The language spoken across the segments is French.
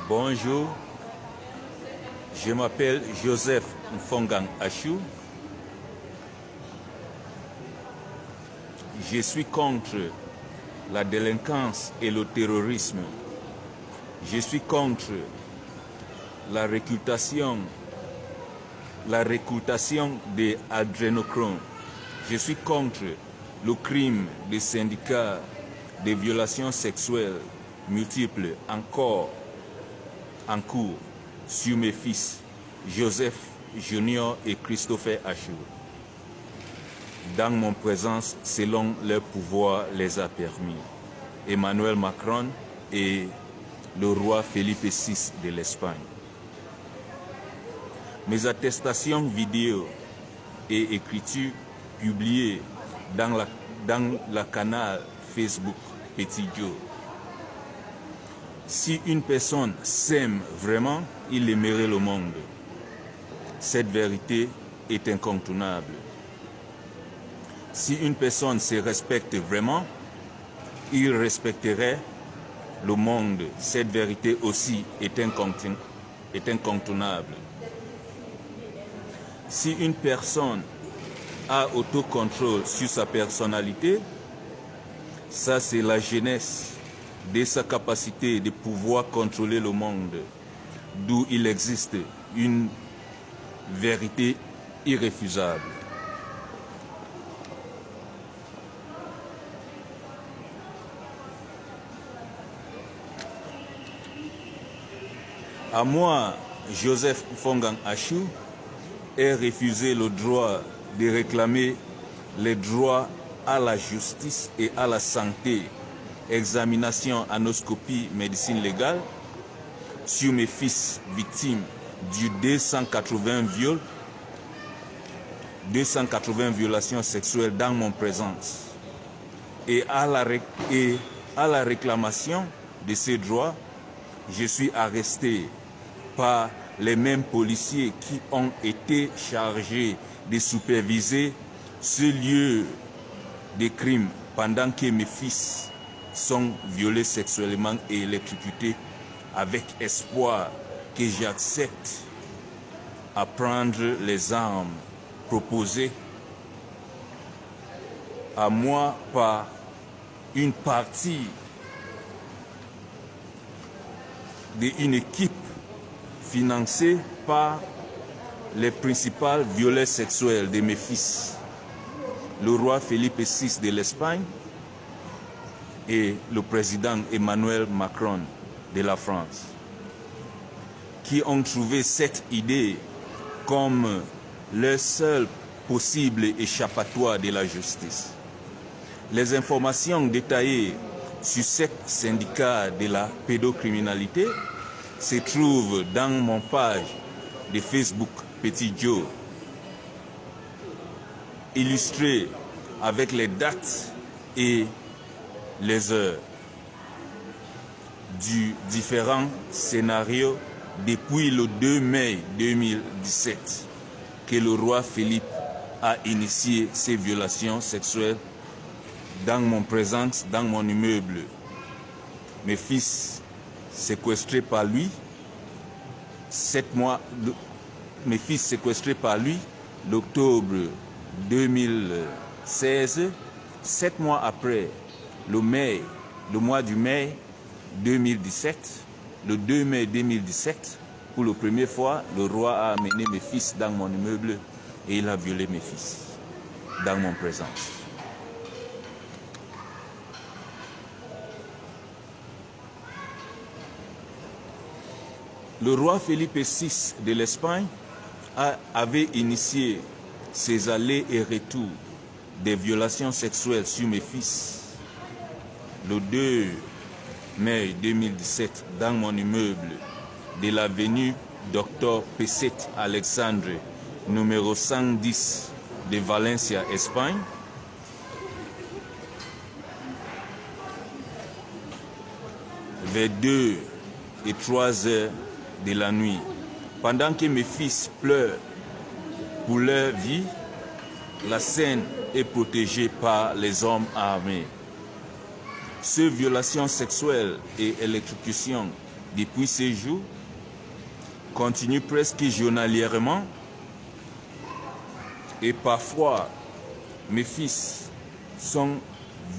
Bonjour, je m'appelle Joseph Mfongang Achou. Je suis contre la délinquance et le terrorisme. Je suis contre la recrutation des adrénochromes. Je suis contre le crime des syndicats, des violations sexuelles multiples encore en cours sur mes fils Joseph Junior et Christopher Achou, dans mon présence selon leur pouvoir les a permis. Emmanuel Macron et le roi Felipe VI de l'Espagne. Mes attestations vidéo et écritures publiées dans la canal Facebook Petit Joe. Si une personne s'aime vraiment, il aimerait le monde. Cette vérité est incontournable. Si une personne se respecte vraiment, il respecterait le monde. Cette vérité aussi est incontournable. Si une personne a autocontrôle sur sa personnalité, ça c'est la jeunesse de sa capacité de pouvoir contrôler le monde, d'où il existe une vérité irréfusable. À moi, Joseph Mfongang Achou, ai refusé le droit de réclamer les droits à la justice et à la santé, examination, anoscopie, médecine légale sur mes fils victimes du 280 violations sexuelles dans mon présence. Et à la réclamation de ces droits, je suis arrêté par les mêmes policiers qui ont été chargés de superviser ce lieu de crime pendant que mes fils sont violés sexuellement et électrocutés, avec espoir que j'accepte à prendre les armes proposées à moi par une partie d'une équipe financée par les principaux violeurs sexuels de mes fils, le roi Felipe VI de l'Espagne et le président Emmanuel Macron de la France, qui ont trouvé cette idée comme leur seul possible échappatoire de la justice. Les informations détaillées sur ce syndicat de la pédocriminalité se trouvent dans mon page de Facebook Petit Joe, illustrée avec les dates et les heures du différents scénarios depuis le 2 mai 2017 que le roi Philippe a initié ces violations sexuelles dans mon présence, dans mon immeuble. Mes fils séquestrés par lui, mes fils séquestrés par lui, l'octobre 2016, 7 mois après, le mois du mai 2017, le 2 mai 2017, pour la première fois, le roi a amené mes fils dans mon immeuble et il a violé mes fils dans mon présence. Le roi Felipe VI de l'Espagne avait initié ses allers et retours des violations sexuelles sur mes fils le 2 mai 2017 dans mon immeuble de l'avenue Dr P7 Alexandre, numéro 110 de Valencia, Espagne. Vers 2 et 3 heures de la nuit, pendant que mes fils pleurent pour leur vie, la scène est protégée par les hommes armés. Ces violations sexuelles et électrocutions depuis ces jours, continue presque journalièrement. Et parfois, mes fils sont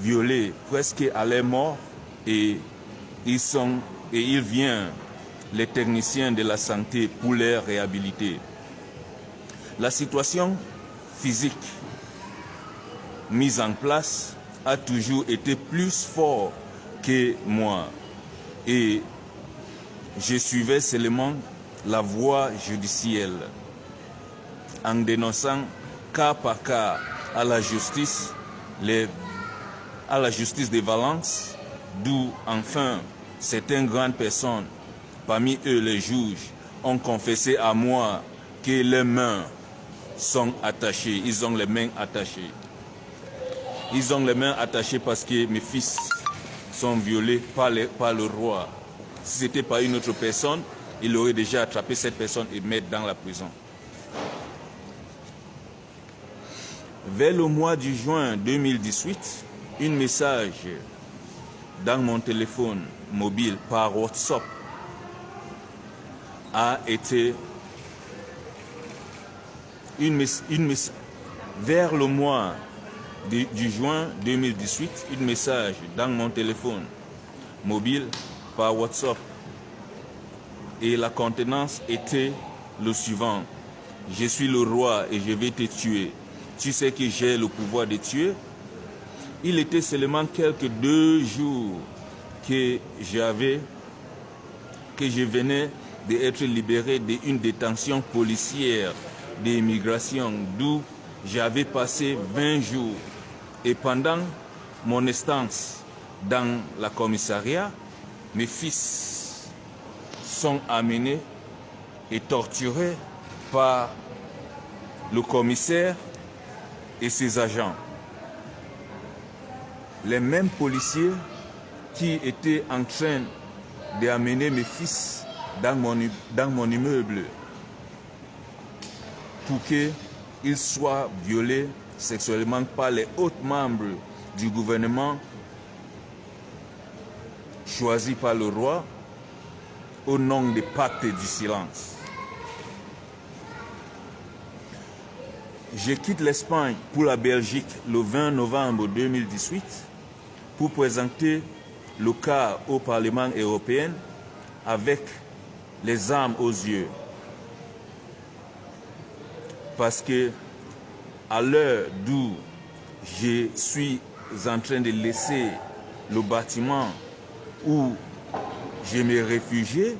violés presque à leur mort et il vient les techniciens de la santé pour les réhabiliter. La situation physique mise en place a toujours été plus fort que moi et je suivais seulement la voie judiciaire en dénonçant cas par cas à la justice des Valence, d'où enfin certaines grandes personnes, parmi eux les juges, ont confessé à moi que leurs mains sont attachées, ils ont les mains attachées. Ils ont les mains attachées parce que mes fils sont violés par le roi. Si c'était pas une autre personne, il aurait déjà attrapé cette personne et mettre dans la prison. Vers le mois de juin 2018, un message dans mon téléphone mobile par WhatsApp a été vers le mois du juin 2018, un message dans mon téléphone mobile par WhatsApp et la contenance était le suivant: je suis le roi et je vais te tuer. Tu sais que j'ai le pouvoir de tuer. Il était seulement quelques 2 jours que je venais d'être libéré d'une détention policière d'immigration d'où j'avais passé 20 jours. Et pendant mon instance dans la commissariat, mes fils sont amenés et torturés par le commissaire et ses agents. Les mêmes policiers qui étaient en train d'amener mes fils dans mon immeuble pour qu'ils soient violés sexuellement par les hauts membres du gouvernement choisis par le roi au nom des pactes du silence. Je quitte l'Espagne pour la Belgique le 20 novembre 2018 pour présenter le cas au Parlement européen avec les armes aux yeux. Parce que à l'heure d'où je suis en train de laisser le bâtiment où je me réfugiais,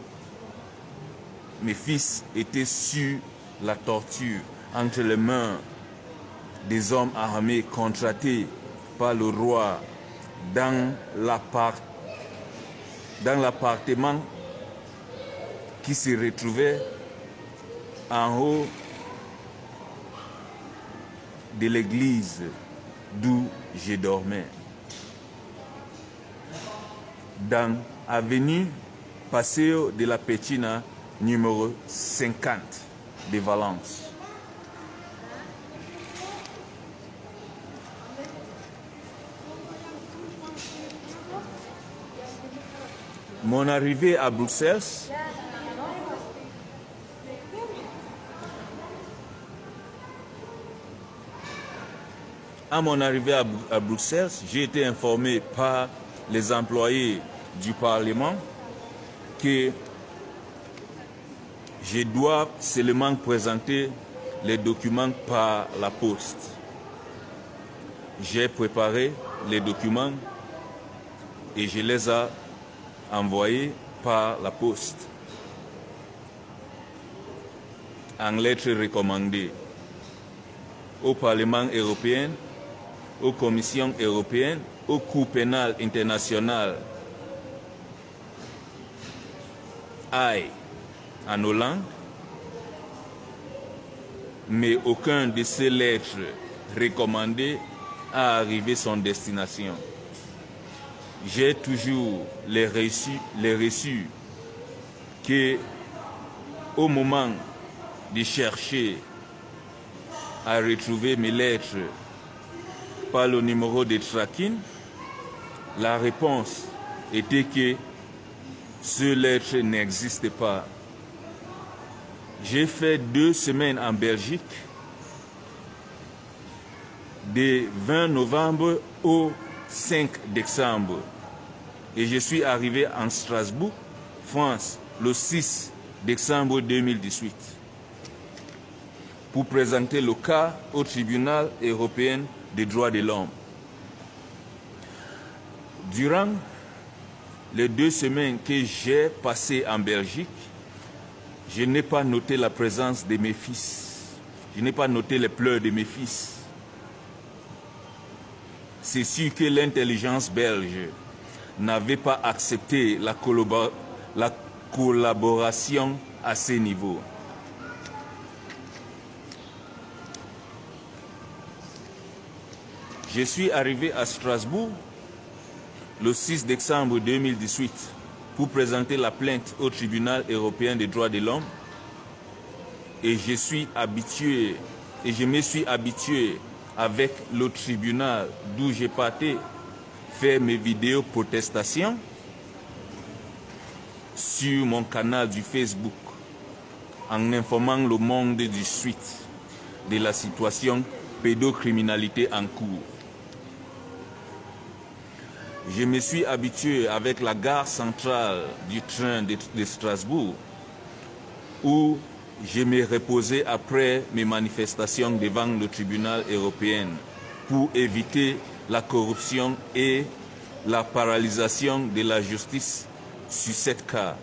mes fils étaient sur la torture entre les mains des hommes armés contractés par le roi dans l'appartement qui se retrouvait en haut de l'église d'où je dormais. Dans l'avenue Paseo de la Pechina, numéro 50 de Valence. Mon arrivée à Bruxelles à Bruxelles, j'ai été informé par les employés du Parlement que je dois seulement présenter les documents par la poste. J'ai préparé les documents et je les ai envoyés par la poste en lettres recommandées au Parlement européen, aux commissions européennes, au Cour pénal international Haye en Hollande, mais aucun de ces lettres recommandées a arrivé son destination. J'ai toujours les reçus que au moment de chercher à retrouver mes lettres par le numéro de tracking, la réponse était que Ce lettre n'existe pas. J'ai fait 2 semaines en Belgique, du 20 novembre au 5 décembre. Et je suis arrivé en Strasbourg, France, le 6 décembre 2018, pour présenter le cas au tribunal européen des droits de l'homme. Durant les 2 semaines que j'ai passées en Belgique, je n'ai pas noté la présence de mes fils. Je n'ai pas noté les pleurs de mes fils. C'est sûr que l'intelligence belge n'avait pas accepté la collaboration à ce niveau. Je suis arrivé à Strasbourg le 6 décembre 2018 pour présenter la plainte au tribunal européen des droits de l'homme et je me suis habitué avec le tribunal d'où j'ai parti faire mes vidéos protestations sur mon canal du Facebook en informant le monde du suite de la situation pédocriminalité en cours. Je me suis habitué avec la gare centrale du train de Strasbourg où je me reposais après mes manifestations devant le tribunal européen pour éviter la corruption et la paralysation de la justice sur cette cas.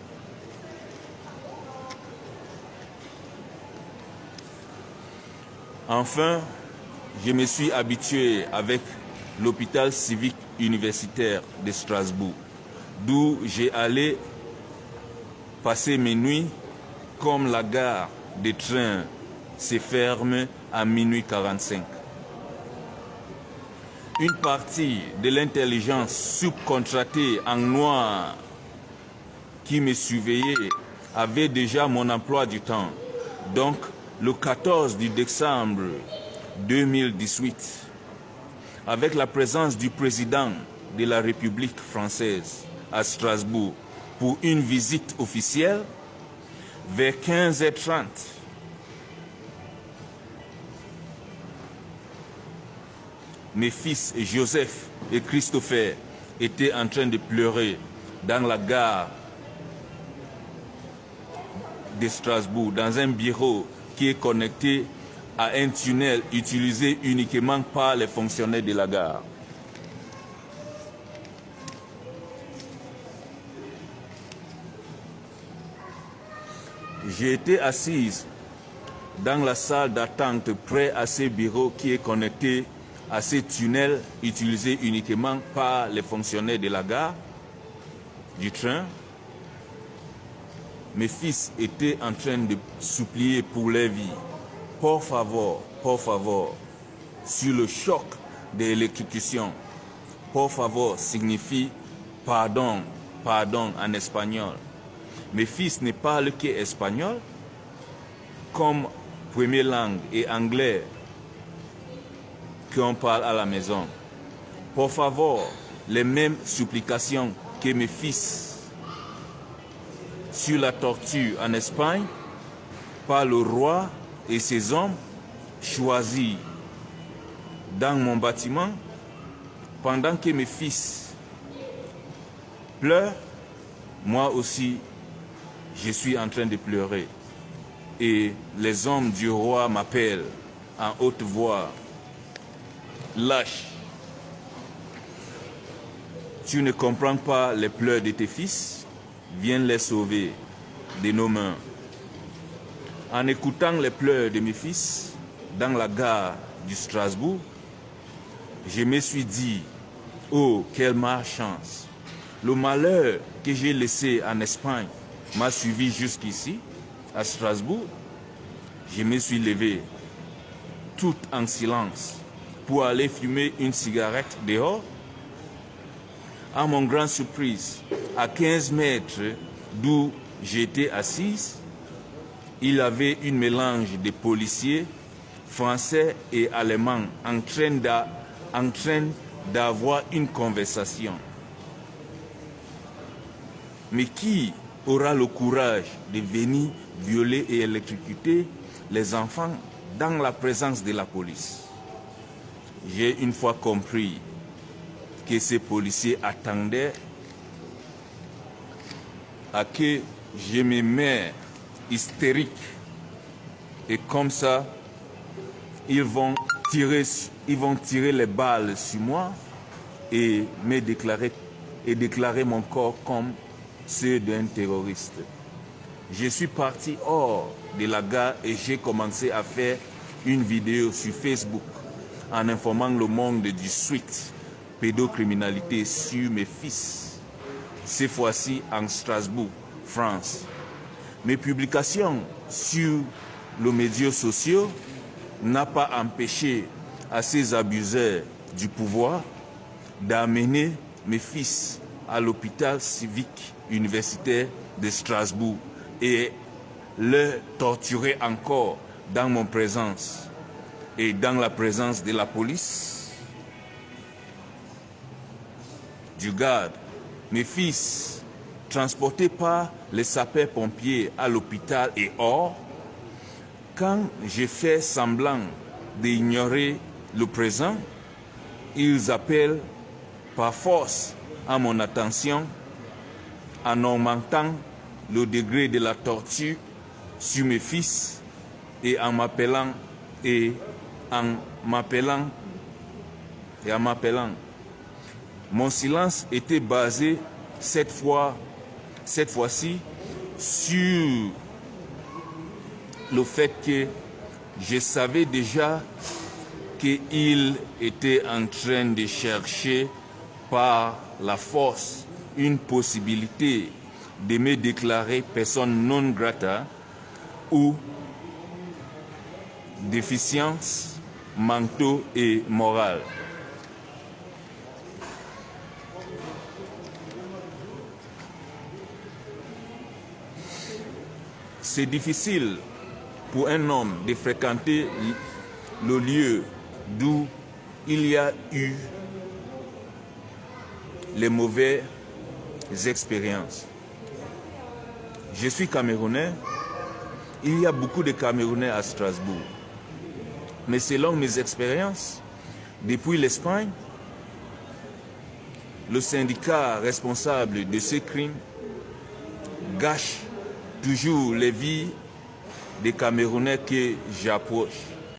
Enfin, je me suis habitué avec l'hôpital civique universitaire de Strasbourg, d'où j'ai allé passer mes nuits comme la gare des trains se ferme à minuit 45. Une partie de l'intelligence subcontratée en noir qui me surveillait avait déjà mon emploi du temps. Donc, le 14 décembre 2018, avec la présence du président de la République française à Strasbourg pour une visite officielle, vers 15h30, mes fils Joseph et Christopher étaient en train de pleurer dans la gare de Strasbourg, dans un bureau qui est connecté à un tunnel utilisé uniquement par les fonctionnaires de la gare. J'ai été assise dans la salle d'attente près à ce bureau qui est connecté à ce tunnel utilisé uniquement par les fonctionnaires de la gare, du train. Mes fils étaient en train de supplier pour leur vie. Por favor, sur le choc de l'électrocution. Por favor signifie pardon, pardon en espagnol. Mes fils ne parlent qu'espagnol comme première langue et anglais qu'on parle à la maison. Por favor, les mêmes supplications que mes fils sur la torture en Espagne par le roi et ses hommes choisis dans mon bâtiment pendant que mes fils pleurent, moi aussi je suis en train de pleurer. Et les hommes du roi m'appellent en haute voix. Lâche, tu ne comprends pas les pleurs de tes fils, viens les sauver de nos mains. En écoutant les pleurs de mes fils dans la gare du Strasbourg, je me suis dit, oh, quelle malchance. Le malheur que j'ai laissé en Espagne m'a suivi jusqu'ici, à Strasbourg. Je me suis levé, tout en silence, pour aller fumer une cigarette dehors. À mon grande surprise, à 15 mètres d'où j'étais assise, il y avait un mélange de policiers français et allemands en train d'avoir une conversation. Mais qui aura le courage de venir violer et électrocuter les enfants dans la présence de la police? J'ai une fois compris que ces policiers attendaient à que je me mette hystérique. Et comme ça, ils vont tirer les balles sur moi et me déclarer mon corps comme ceux d'un terroriste. Je suis parti hors de la gare et j'ai commencé à faire une vidéo sur Facebook en informant le monde du suite pédocriminalité sur mes fils, cette fois-ci en Strasbourg, France. Mes publications sur les médias sociaux n'ont pas empêché à ces abuseurs du pouvoir d'amener mes fils à l'hôpital civique universitaire de Strasbourg et le torturer encore dans mon présence et dans la présence de la police, du garde. Mes fils, transportés par les sapeurs-pompiers à l'hôpital et hors, quand j'ai fait semblant d'ignorer le présent, ils appellent par force à mon attention en augmentant le degré de la torture sur mes fils et en m'appelant. Mon silence était basé cette fois-ci sur le fait que je savais déjà qu'il était en train de chercher par la force une possibilité de me déclarer personne non grata ou déficience mentale et morale. C'est difficile pour un homme de fréquenter le lieu d'où il y a eu les mauvaises expériences. Je suis Camerounais, il y a beaucoup de Camerounais à Strasbourg. Mais selon mes expériences, depuis l'Espagne, le syndicat responsable de ces crimes gâche toujours les vies des Camerounais que j'approche.